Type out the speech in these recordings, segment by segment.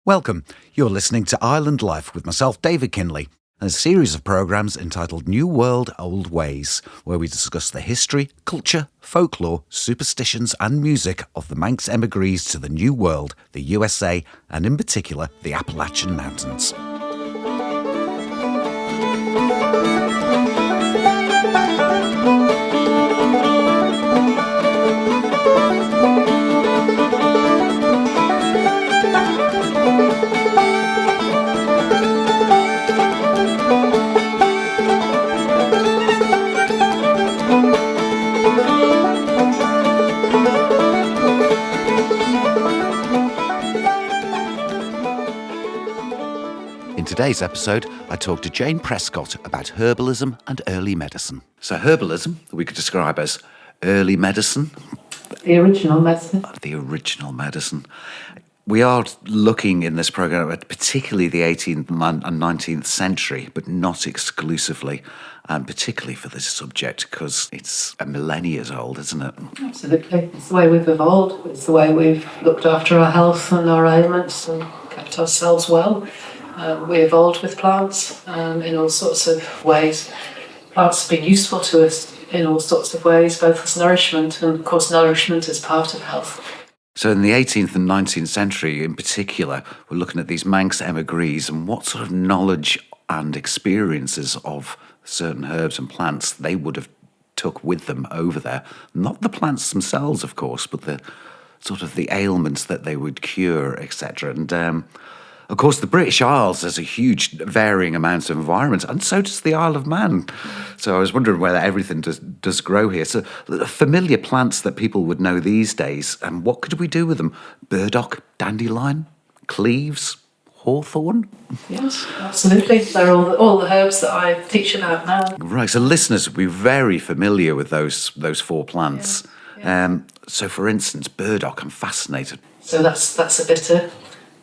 Welcome. You're listening to Island Life with myself, David Kinley, and a series of programmes entitled New World, Old Ways, where we discuss the history, culture, folklore, superstitions and music of the Manx emigres to the New World, the USA, and in particular, the Appalachian Mountains. In today's episode, I talked to Jane Prescott about herbalism and early medicine. So herbalism, we could describe as early medicine. The original medicine. The original medicine. We are looking in this programme at particularly the 18th and 19th century, but not exclusively, and particularly for this subject because it's a millennia old, isn't it? Absolutely. It's the way we've evolved. It's the way we've looked after our health and our ailments and kept ourselves well. We evolved with plants in all sorts of ways. Plants have been useful to us in all sorts of ways, both as nourishment and, of course, nourishment is part of health. So in the 18th and 19th century in particular, we're looking at these Manx emigres and what sort of knowledge and experiences of certain herbs and plants they would have took with them over there. Not the plants themselves, of course, but the sort of the ailments that they would cure, etc. And of course, the British Isles has a huge varying amount of environment, and so does the Isle of Man. So I was wondering whether everything does grow here. So familiar plants that people would know these days, and what could we do with them? Burdock, dandelion, cleves, hawthorn? Yes, absolutely. They're all the herbs that I teach about now. Right, so listeners will be very familiar with those four plants. Yeah. So for instance, burdock, I'm fascinated. So that's a bitter.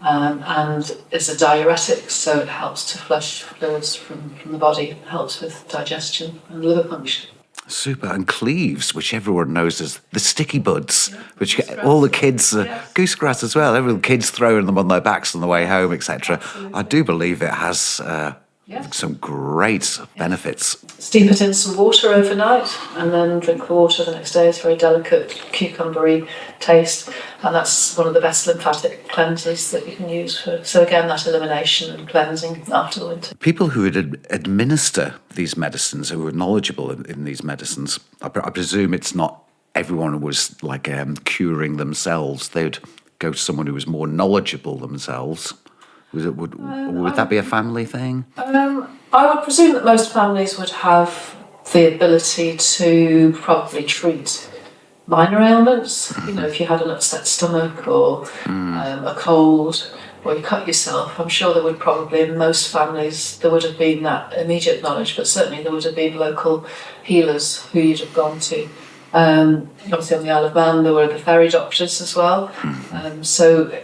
And it's a diuretic, so it helps to flush fluids from the body. It helps with digestion and liver function. Super. And cleves, which everyone knows as the sticky buds, which all the kids, goosegrass as well, every kids throwing them on their backs on the way home, etc. I do believe it has some great benefits. Steep it in some water overnight and then drink the water the next day. It's very delicate, cucumbery taste, and that's one of the best lymphatic cleansers that you can use for. So again, that elimination and cleansing after the winter. People who would administer these medicines, who were knowledgeable in these medicines, I presume it's not everyone was like curing themselves. They'd go to someone who was more knowledgeable themselves. Would that be a family thing? I would presume that most families would have the ability to probably treat minor ailments. You know, if you had an upset stomach or a cold or you cut yourself, I'm sure there would probably, in most families, there would have been that immediate knowledge, but certainly there would have been local healers who you'd have gone to. Obviously on the Isle of Man there were the fairy doctors as well. So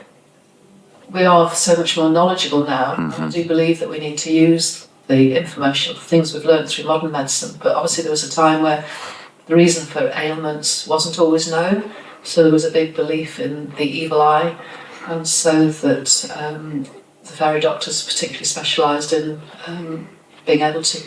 we are so much more knowledgeable now. I do believe that we need to use the information, things we've learned through modern medicine, but obviously there was a time where the reason for ailments wasn't always known, so there was a big belief in the evil eye, and so that the fairy doctors particularly specialised in being able to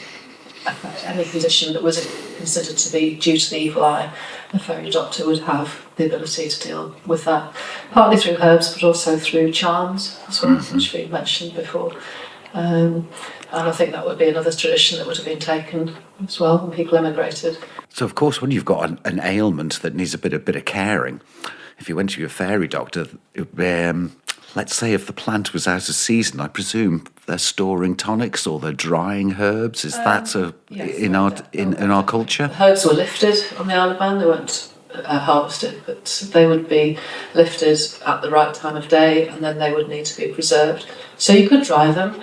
affect any condition that was considered to be due to the evil eye. A fairy doctor would have the ability to deal with that, partly through herbs, but also through charms as well, which we mentioned before. And I think that would be another tradition that would have been taken as well when people emigrated. So, of course, when you've got an ailment that needs a bit of caring, if you went to your fairy doctor, let's say if the plant was out of season, I presume they're storing tonics or they're drying herbs. Is that in our culture? The herbs were lifted on the Isle of Man. They weren't harvested, but they would be lifted at the right time of day, and then they would need to be preserved. So you could dry them,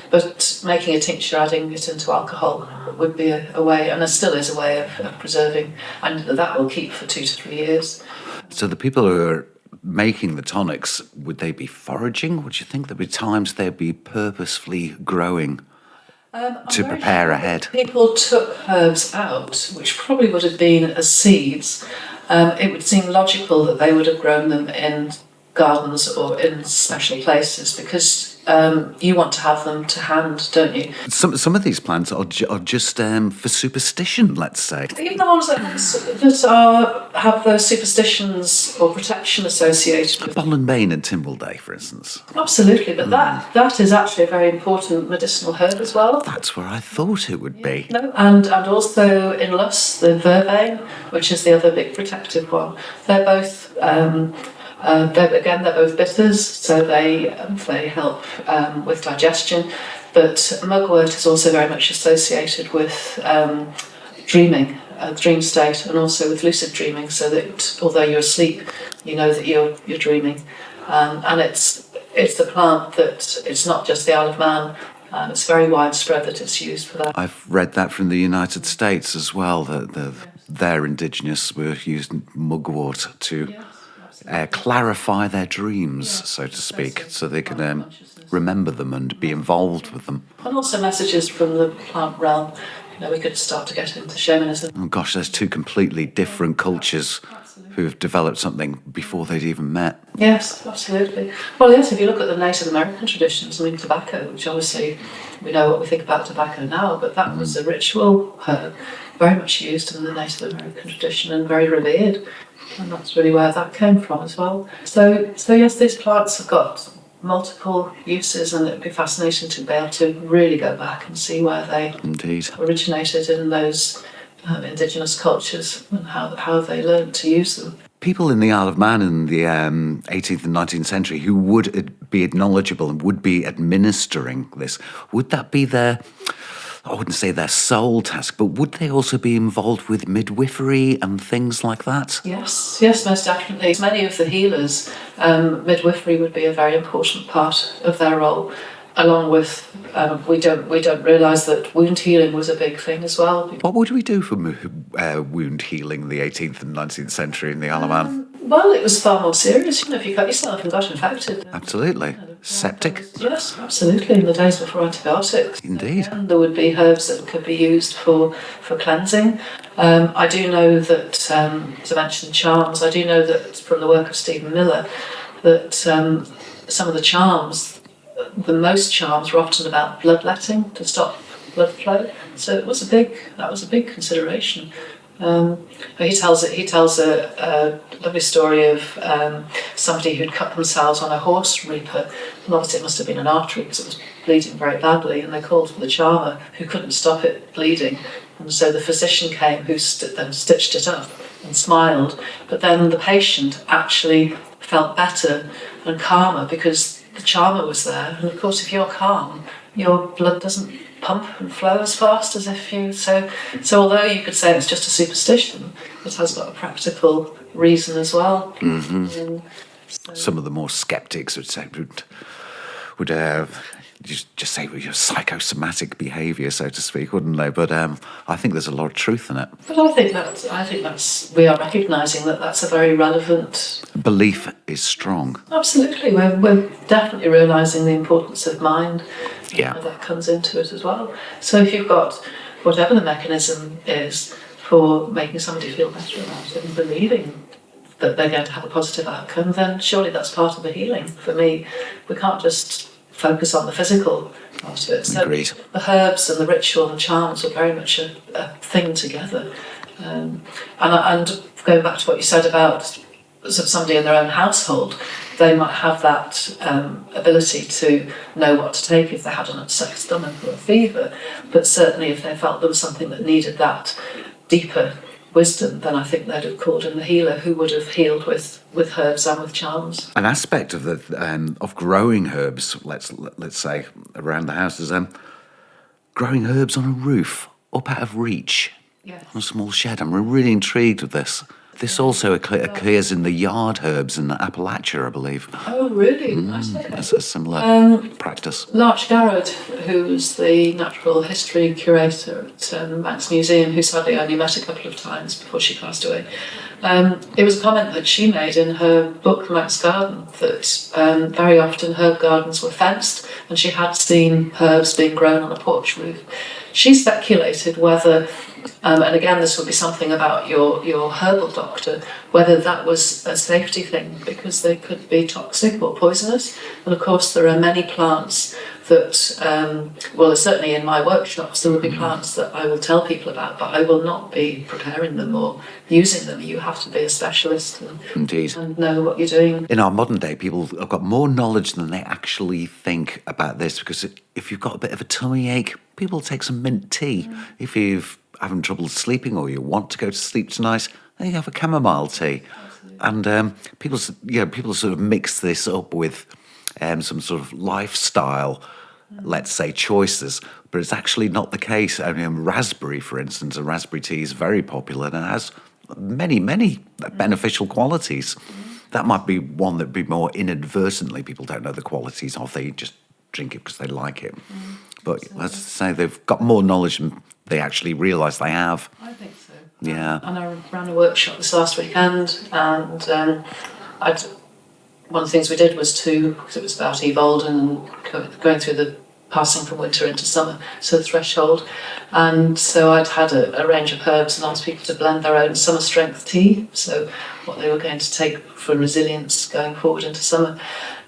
but making a tincture, adding it into alcohol, would be a way, and there still is a way of preserving, and that will keep for 2 to 3 years. So the people who are making the tonics, would they be foraging? Would you think there'd be times they'd be purposefully growing to prepare ahead? People took herbs out, which probably would have been as seeds. It would seem logical that they would have grown them in gardens or in special places, because you want to have them to hand, don't you? Some of these plants are just for superstition, let's say. Even the ones that have those superstitions or protection associated with them. Bollenbane and Timbleday, for instance. Absolutely, but that is actually a very important medicinal herb as well. That's where I thought it would be. No, and also in Luss, the vervain, which is the other big protective one. They're both they're both bitters, so they help with digestion. But mugwort is also very much associated with dreaming, dream state, and also with lucid dreaming. So that although you're asleep, you know that you're dreaming, and it's the plant that it's not just the Isle of Man. It's very widespread that it's used for that. I've read that from the United States as well, that their indigenous were using mugwort to clarify their dreams, so to speak, so they can remember them and be involved with them. And also messages from the plant realm. We could start to get into shamanism. Oh gosh, there's two completely different cultures who have developed something before they'd even met. Yes, absolutely. Well, yes, if you look at the Native American traditions, tobacco, which obviously we know what we think about tobacco now, but that was a ritual herb, very much used in the Native American tradition and very revered. And that's really where that came from as well. So yes, these plants have got multiple uses, and it'd be fascinating to be able to really go back and see where they originated in those indigenous cultures and how they learned to use them. People in the Isle of Man in the 18th and 19th century who would be knowledgeable and would be administering this, would that be I wouldn't say their sole task, but would they also be involved with midwifery and things like that? Yes, most definitely. Many of the healers, midwifery would be a very important part of their role, along with, we don't realise that wound healing was a big thing as well. What would we do for wound healing in the 18th and 19th century in the Isle of Man? Well, it was far more serious. If you cut yourself and got infected. Absolutely. Septic? Yes, absolutely. In the days before antibiotics. Indeed. So, there would be herbs that could be used for cleansing. I do know that, as I mentioned, charms, I do know that from the work of Stephen Miller, that some of the charms, the most charms were often about bloodletting, to stop blood flow. So that was a big consideration. He tells a lovely story of somebody who'd cut themselves on a horse reaper, and obviously it must have been an artery because it was bleeding very badly, and they called for the charmer who couldn't stop it bleeding, and so the physician came who then stitched it up and smiled, but then the patient actually felt better and calmer because the charmer was there, and of course if you're calm, your blood doesn't pump and flow as fast as if you... So although you could say it's just a superstition, it has got a practical reason as well. Mm-hmm. Some of the more skeptics would say, would just say your psychosomatic behaviour, so to speak, wouldn't they? But I think there's a lot of truth in it. But I think that's we are recognising that that's a very relevant... Belief is strong. Absolutely. We're definitely realising the importance of mind. Yeah. That comes into it as well. So if you've got whatever the mechanism is for making somebody feel better about it and believing that they're going to have a positive outcome, then surely that's part of the healing. For me, we can't just focus on the physical part of it. So Agreed. The herbs and the ritual and charms are very much a thing together. And going back to what you said about somebody in their own household, they might have that ability to know what to take if they had an upset stomach or a fever, but certainly if they felt there was something that needed that deeper wisdom, then I think they'd have called in the healer who would have healed with herbs and with charms. An aspect of of growing herbs, let's say around the house, is growing herbs on a roof up out of reach, Yes. on a small shed. I'm really intrigued with this. This also occurs in the yard herbs in Appalachia, I believe. Oh, really? Nice. It's a similar practice. Larch Garrod, who was the natural history curator at the Manx Museum, who sadly only met a couple of times before she passed away, it was a comment that she made in her book, Manx Garden, that very often herb gardens were fenced, and she had seen herbs being grown on a porch roof. she speculated whether, and again this would be something about your herbal doctor, whether that was a safety thing because they could be toxic or poisonous. And of course there are many plants that, well, certainly in my workshops there will be plants that I will tell people about, but I will not be preparing them or using them. You have to be a specialist and know what you're doing. In our modern day, people have got more knowledge than they actually think about this, because if you've got a bit of a tummy ache, people take some mint tea. If you've having trouble sleeping or you want to go to sleep tonight, then you have a chamomile tea. Absolutely. And people sort of mix this up with some sort of lifestyle, let's say, choices, but it's actually not the case. I mean, raspberry, for instance, a raspberry tea is very popular and it has many beneficial qualities. That might be one that'd be more inadvertently, people don't know the qualities of, they just drink it because they like it. But as I say, they've got more knowledge than they actually realise they have. I think so. Yeah. And I ran a workshop this last weekend, and one of the things we did was because it was about Eve Alden and going through the passing from winter into summer, so the threshold. And so I'd had a range of herbs and asked people to blend their own summer strength tea, so what they were going to take for resilience going forward into summer.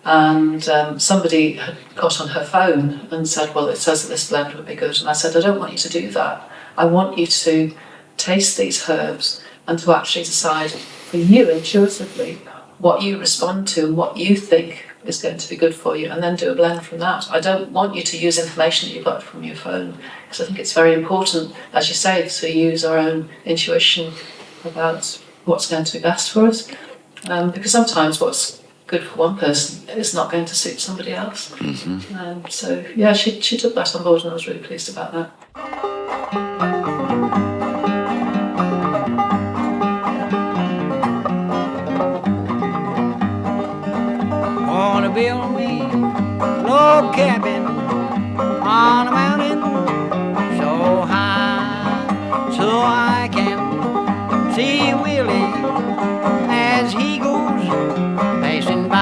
And somebody had got on her phone and said, well, it says that this blend would be good. And I said, I don't want you to do that. I want you to taste these herbs and to actually decide for you intuitively what you respond to and what you think is going to be good for you, and then do a blend from that. I don't want you to use information that you got from your phone, because I think it's very important, as you say, to use our own intuition about what's going to be best for us. Because sometimes what's good for one person is not going to suit somebody else. So yeah, she took that on board, and I was really pleased about that. Wanna build me a log cabin on a mountain so high, so I can see Willie as he goes passing by.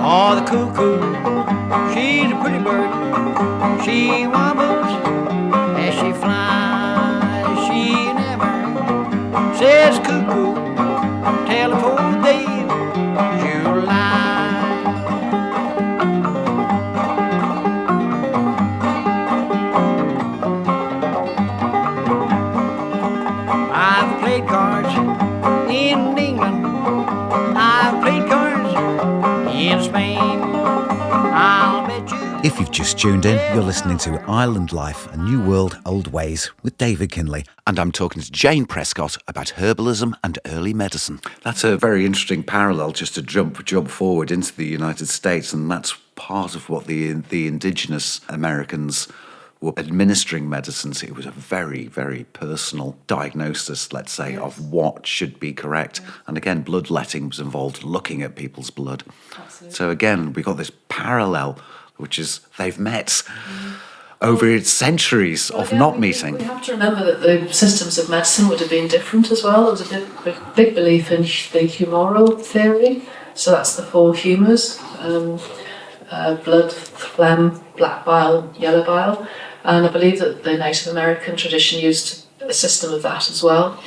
Oh, the cuckoo, she's a pretty bird. She wobbles as she flies. She never says cuckoo till the 4th day of July. I've played cards in England, I've played cards in Spain. I'll bet you. If you've just tuned in, you're listening to Island Life, A New World, Old Ways with David Kinley. And I'm talking to Jane Prescott about herbalism and early medicine. That's a very interesting parallel, just to jump forward into the United States, and that's part of what the indigenous Americans were administering medicines. It was a very, very personal diagnosis, let's say, of what should be correct. And again, bloodletting was involved, looking at people's blood. Absolutely. So again, we've got this parallel, which is they've met over centuries of not meeting. We have to remember that the systems of medicine would have been different as well. There was a big belief in the humoral theory, so that's the 4 humours, blood, phlegm, black bile, yellow bile, and I believe that the Native American tradition used a system of that as well.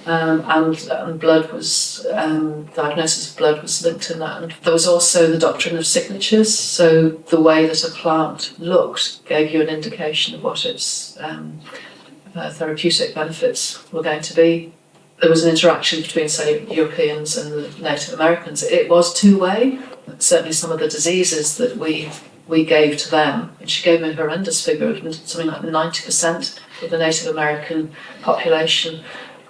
And blood was, diagnosis of blood was linked in that. And there was also the doctrine of signatures, so the way that a plant looked gave you an indication of what its therapeutic benefits were going to be. There was an interaction between, say, Europeans and the Native Americans. It was two-way. Certainly some of the diseases that we gave to them, and she gave me a horrendous figure of something like 90% of the Native American population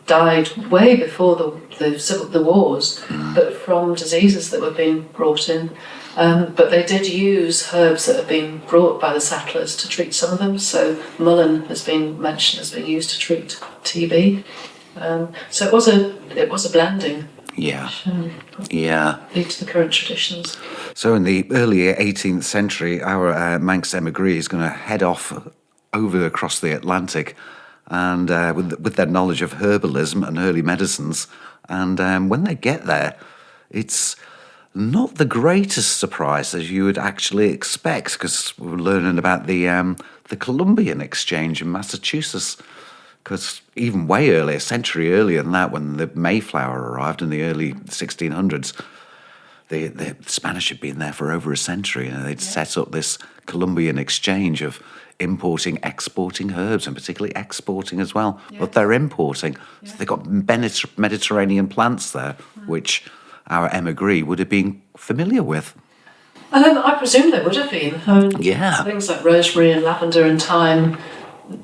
died way before the wars, but from diseases that were being brought in. But they did use herbs that had been brought by the settlers to treat some of them. So mullein has been mentioned as being used to treat TB. So it was a blending. Yeah. Lead to the current traditions. So in the early 18th century, our Manx emigres is going to head off over across the Atlantic, and with their knowledge of herbalism and early medicines, And when they get there, it's not the greatest surprise as you would actually expect, because we're learning about the Columbian exchange in Massachusetts. Because even way earlier, a century earlier than that, when the Mayflower arrived in the early 1600s, the Spanish had been there for over a century, and they'd set up this Columbian exchange of importing, exporting herbs, and particularly exporting as well. But they're importing. So they've got Mediterranean plants there, which our emigre would have been familiar with. I presume they would have been. Yeah. Things like rosemary and lavender and thyme,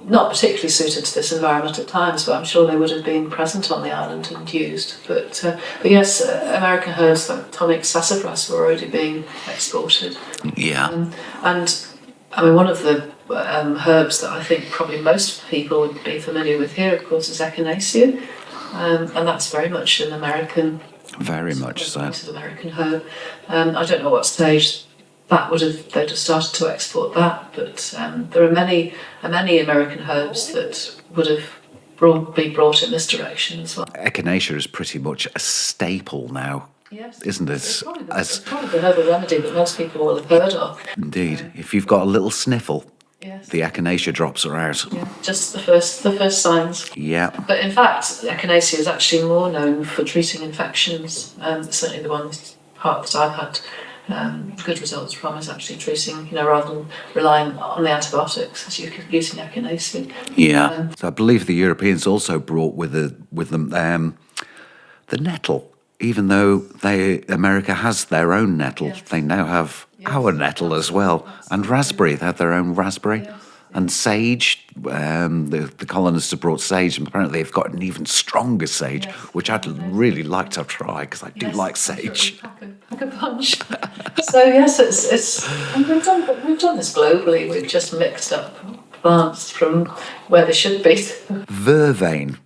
not particularly suited to this environment at times, but I'm sure they would have been present on the island and used. But yes, American herbs like tonic sassafras were already being exported. Yeah. And I mean, one of the herbs that I think probably most people would be familiar with here, of course, is echinacea, and that's very much an American. Very much so. American herb. I don't know what stage they'd have started to export that, but there are many American herbs that would have been brought in this direction as well. Echinacea is pretty much a staple now, isn't it? It's probably the herbal remedy that most people will have heard of. Indeed. If you've got a little sniffle, Yes. the echinacea drops are out. Yeah, just the first signs. Yeah. But in fact, echinacea is actually more known for treating infections. Certainly the part that I've had good results from is actually treating, rather than relying on the antibiotics, as you could using echinacea. Yeah. So I believe the Europeans also brought with them the nettle. Even though America has their own nettle, they now have our nettle as well. And raspberry, they have their own raspberry. And sage, the colonists have brought sage, and apparently they've got an even stronger sage, which I'd really like to try, because I do like sage. Pack a punch. So yes, it's and we've done this globally. We've just mixed up plants from where they should be. Vervain.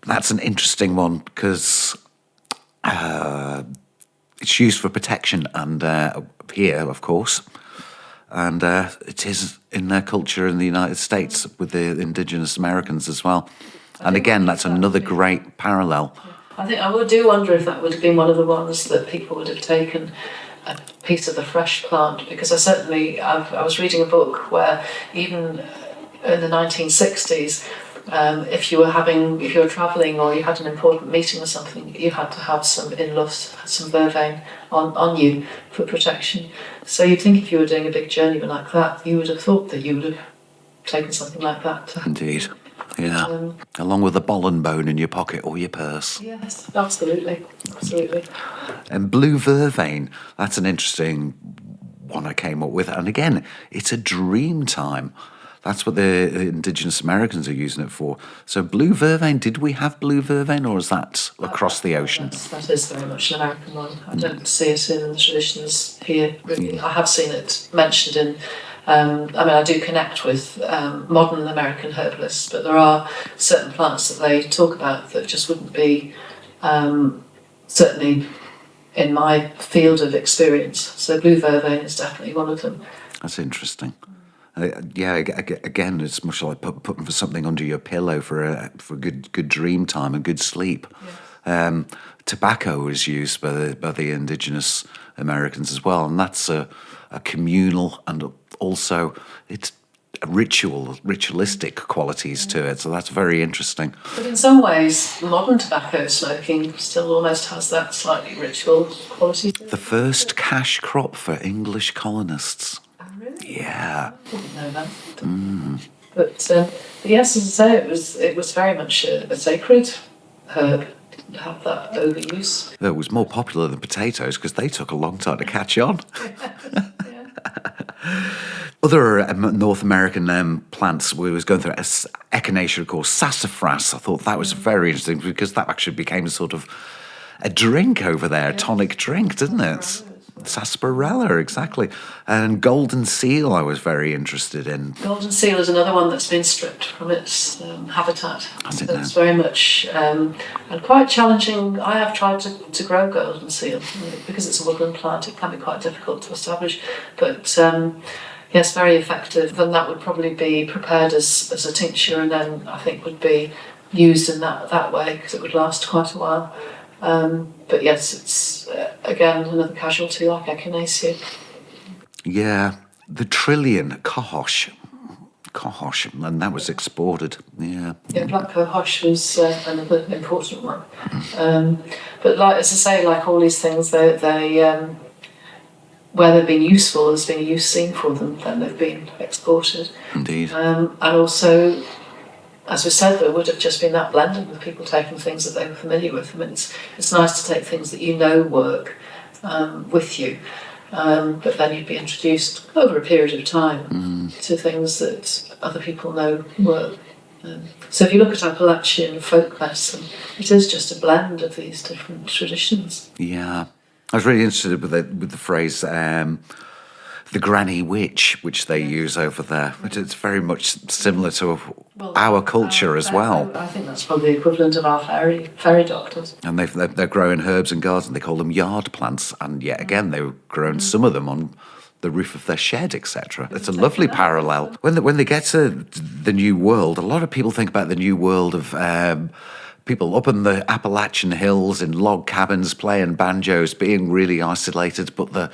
That's an interesting one, because it's used for protection, and here, of course, and it is in their culture in the United States with the indigenous Americans as well. And again, that's another great parallel. I do wonder if that would have been one of the ones that people would have taken a piece of the fresh plant, because I was reading a book where even in the 1960s, if you were travelling or you had an important meeting or something, you had to have some some vervain on you for protection. So you'd think if you were doing a big journey like that, you would have thought that you would have taken something like that. Indeed, yeah. Along with a ball and bone in your pocket or your purse. Yes, absolutely. And blue vervain, that's an interesting one I came up with. And again, it's a dream time. That's what the indigenous Americans are using it for. So blue vervain, did we have blue vervain, or is that across the ocean? That is very much an American one. I don't see it in the traditions here. Really. I have seen it mentioned in, I do connect with modern American herbalists, but there are certain plants that they talk about that just wouldn't be, certainly in my field of experience. So blue vervain is definitely one of them. That's interesting. Again, it's much like putting something under your pillow for a good dream time and good sleep. Yes. Tobacco is used by the indigenous Americans as well, and that's a communal, and also it's a ritualistic qualities to it. So that's very interesting. But in some ways, modern tobacco smoking still almost has that slightly ritual quality to it. The first cash crop for English colonists. Yeah. I didn't know that. But yes, as I say, it was very much a sacred herb. It didn't have that overuse. It was more popular than potatoes because they took a long time to catch on. Other North American plants we was going through, echinacea, of course, sassafras. I thought that was very interesting because that actually became sort of a drink over there, a tonic drink, didn't it? Sarsaparilla, exactly. And golden seal I was very interested in. Golden seal is another one that's been stripped from its habitat. It's very much, and quite challenging. I have tried to grow golden seal. Because it's a woodland plant, it can be quite difficult to establish. But yes, very effective. And that would probably be prepared as a tincture, and then I think would be used in that way because it would last quite a while. But yes, it's again another casualty like echinacea. Yeah, the trillion cohosh, and that was exported. Yeah. Yeah, black cohosh was another important one. But like as I say, like all these things, they where they've been useful, there's been a use seen for them, then they've been exported. Indeed. And also, as we said, there would have just been that blending with people taking things that they were familiar with. I mean, it's nice to take things that you know work with you, but then you'd be introduced over a period of time to things that other people know work. So if you look at Appalachian folk medicine, it is just a blend of these different traditions. Yeah. I was really interested with the phrase the granny witch, which they use over there, which is very much similar to our culture as well. I think that's probably the equivalent of our fairy doctors. And they're growing herbs and gardens. They call them yard plants, and yet again they've grown some of them on the roof of their shed, etc. It's a lovely parallel. When they get to the New World, a lot of people think about the New World of people up in the Appalachian hills in log cabins playing banjos, being really isolated, but the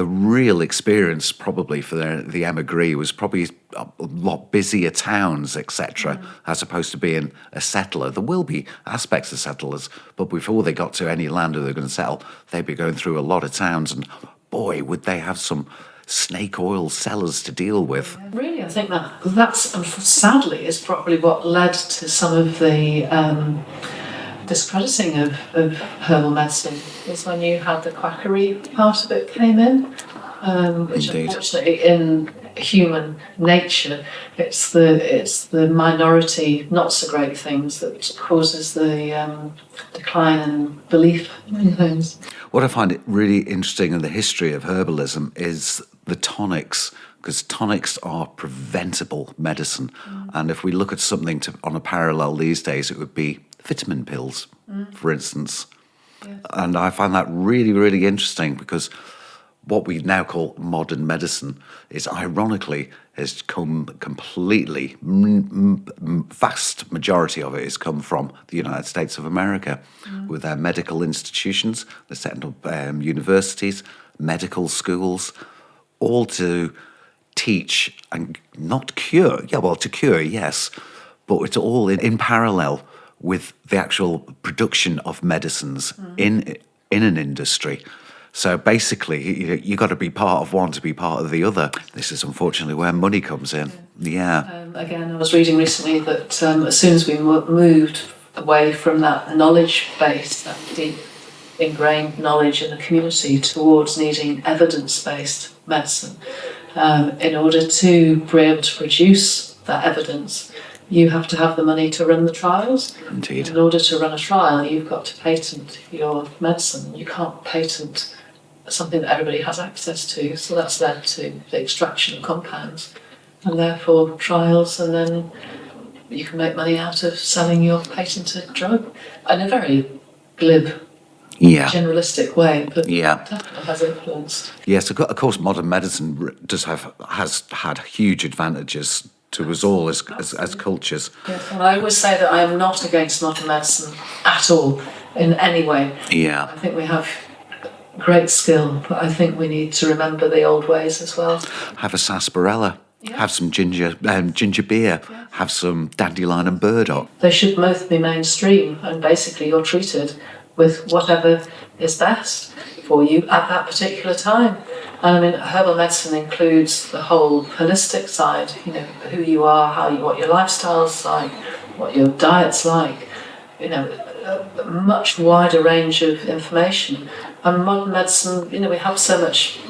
real experience probably for the emigre was probably a lot busier towns, etc., as opposed to being a settler. There will be aspects of settlers, but before they got to any land where they're going to settle, they'd be going through a lot of towns, and boy, would they have some snake oil sellers to deal with. Really, I think that's sadly is probably what led to some of the discrediting of herbal medicine, was when you had the quackery part of it came in, which Indeed. Unfortunately in human nature it's the minority not so great things that causes the decline in belief in things. What I find it really interesting in the history of herbalism is the tonics, because tonics are preventable medicine. And if we look at something on a parallel these days, it would be vitamin pills, for instance. Yes. And I find that really, really interesting, because what we now call modern medicine is ironically has come completely, vast majority of it has come from the United States of America with their medical institutions. They're setting up universities, medical schools, all to teach and not cure. Yeah, well, to cure, yes, but it's all in parallel with the actual production of medicines in an industry. So basically, you got to be part of one to be part of the other. This is unfortunately where money comes in. Yeah. Again, I was reading recently that as soon as we moved away from that knowledge base, that deep ingrained knowledge in the community, towards needing evidence-based medicine, in order to be able to produce that evidence, you have to have the money to run the trials. Indeed. In order to run a trial, you've got to patent your medicine. You can't patent something that everybody has access to, so that's led to the extraction of compounds and therefore trials, and then you can make money out of selling your patented drug in a very glib, generalistic way, but definitely has influenced. Yes, of course, modern medicine has had huge advantages to us all as cultures. Yes, and I always say that I am not against modern medicine at all, in any way. Yeah. I think we have great skill, but I think we need to remember the old ways as well. Have a sarsaparilla, have some ginger beer, have some dandelion and burdock. They should both be mainstream, and basically you're treated with whatever is best for you at that particular time. And I mean, herbal medicine includes the whole holistic side, you know, who you are, what your lifestyle's like, what your diet's like, you know, a much wider range of information. And modern medicine, you know, we have so much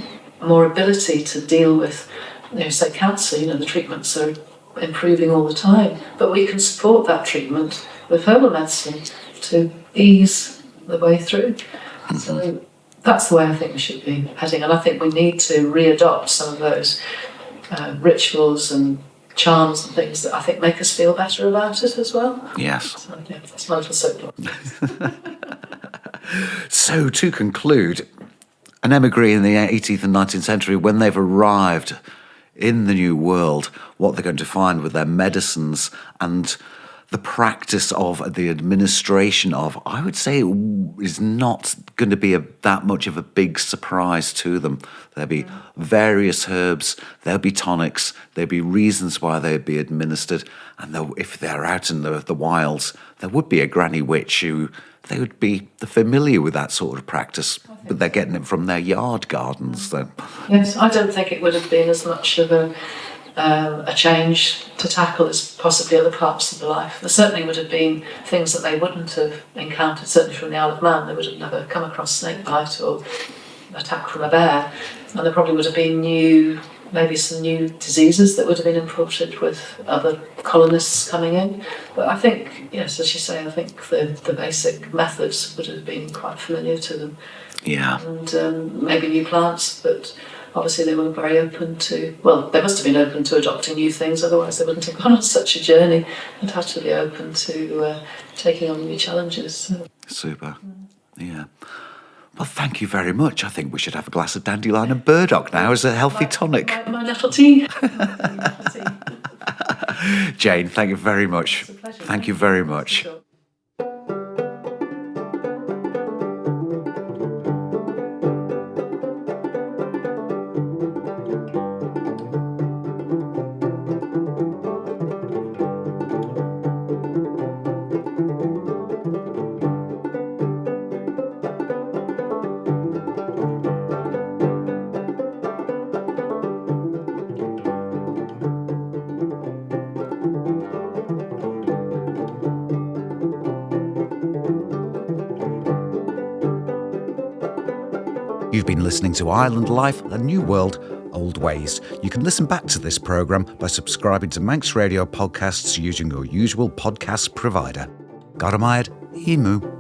more ability to deal with, you know, say cancer, you know, the treatments are improving all the time, but we can support that treatment with herbal medicine to ease the way through. So that's the way I think we should be heading, and I think we need to readopt some of those rituals and charms and things that I think make us feel better about it as well. Yes. So, yeah, that's my little soapbox. So to conclude, an emigre in the 18th and 19th century, when they've arrived in the New World, what they're going to find with their medicines and the practice of the administration of, I would say, is not going to be that much of a big surprise to them. There'll be various herbs, there'll be tonics, there'll be reasons why they'd be administered, and if they're out in the wilds, there would be a granny witch who they would be familiar with that sort of practice, but they're getting it from their yard gardens. Then. Yes, I don't think it would have been as much of a change to tackle as possibly other parts of the life. There certainly would have been things that they wouldn't have encountered, certainly from the Isle of Man. They would have never come across snake bite or attack from a bear. And there probably would have been maybe some new diseases that would have been imported with other colonists coming in. But I think, yes, as you say, I think the basic methods would have been quite familiar to them. Yeah. And maybe new plants, but obviously they weren't very open to, well, they must have been open to adopting new things, otherwise they wouldn't have gone on such a journey. They'd have to be open to taking on new challenges. So. Super. Yeah. Well, thank you very much. I think we should have a glass of dandelion and burdock now as a healthy tonic. My little tea. Jane, thank you very much. It's a pleasure. Thank you very much. You've been listening to Island Life, A New World, Old Ways. You can listen back to this programme by subscribing to Manx Radio podcasts using your usual podcast provider. Garamayad, Emu.